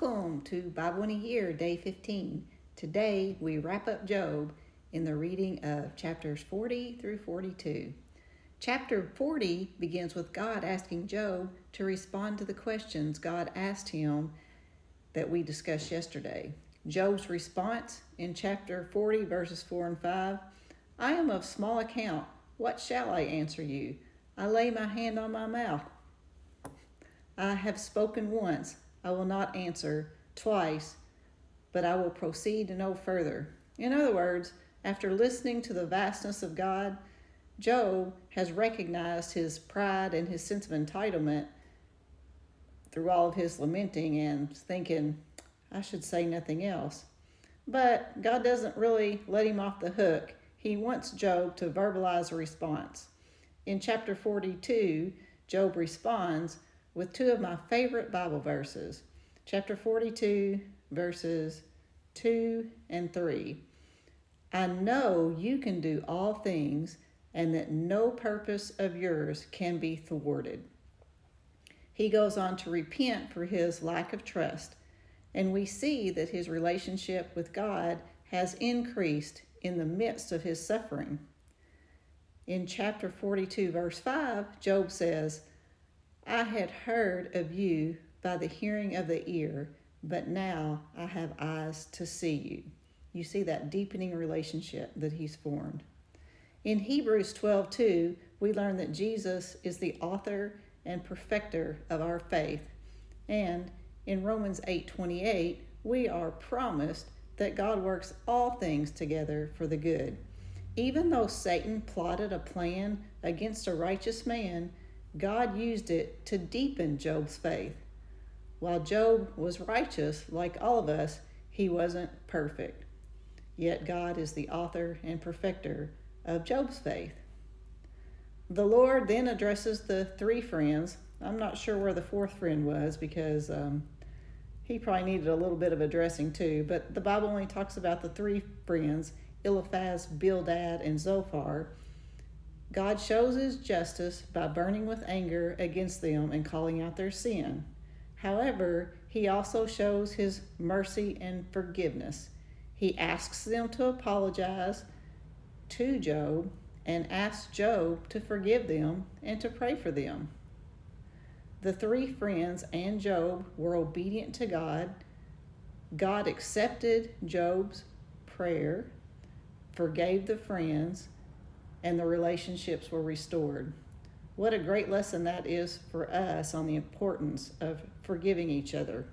Welcome to Bible in a Year, Day 15. Today we wrap up Job in the reading of chapters 40 through 42. Chapter 40 begins with God asking Job to respond to the questions God asked him that we discussed yesterday. Job's response in chapter 40, verses 4 and 5, I am of small account. What shall I answer you? I lay my hand on my mouth. I have spoken once. I will not answer twice, but I will proceed no further. In other words, after listening to the vastness of God, Job has recognized his pride and his sense of entitlement through all of his lamenting and thinking, I should say nothing else. But God doesn't really let him off the hook. He wants Job to verbalize a response. In chapter 42, Job responds with two of my favorite Bible verses. Chapter 42, verses 2 and 3. I know you can do all things, and that no purpose of yours can be thwarted. He goes on to repent for his lack of trust, and we see that his relationship with God has increased in the midst of his suffering. In chapter 42, verse 5, Job says, I had heard of you by the hearing of the ear, but now I have eyes to see you. You see that deepening relationship that he's formed. In Hebrews 12:2, we learn that Jesus is the author and perfecter of our faith. And in Romans 8:28, we are promised that God works all things together for the good. Even though Satan plotted a plan against a righteous man, God used it to deepen Job's faith. While Job was righteous, like all of us, he wasn't perfect. Yet God is the author and perfecter of Job's faith. The Lord then addresses the three friends. I'm not sure where the fourth friend was because he probably needed a little bit of addressing too, but the Bible only talks about the three friends, Eliphaz, Bildad, and Zophar. God shows his justice by burning with anger against them and calling out their sin. However, he also shows his mercy and forgiveness. He asks them to apologize to Job and asks Job to forgive them and to pray for them. The three friends and Job were obedient to God. God accepted Job's prayer, forgave the friends, and the relationships were restored. What a great lesson that is for us on the importance of forgiving each other.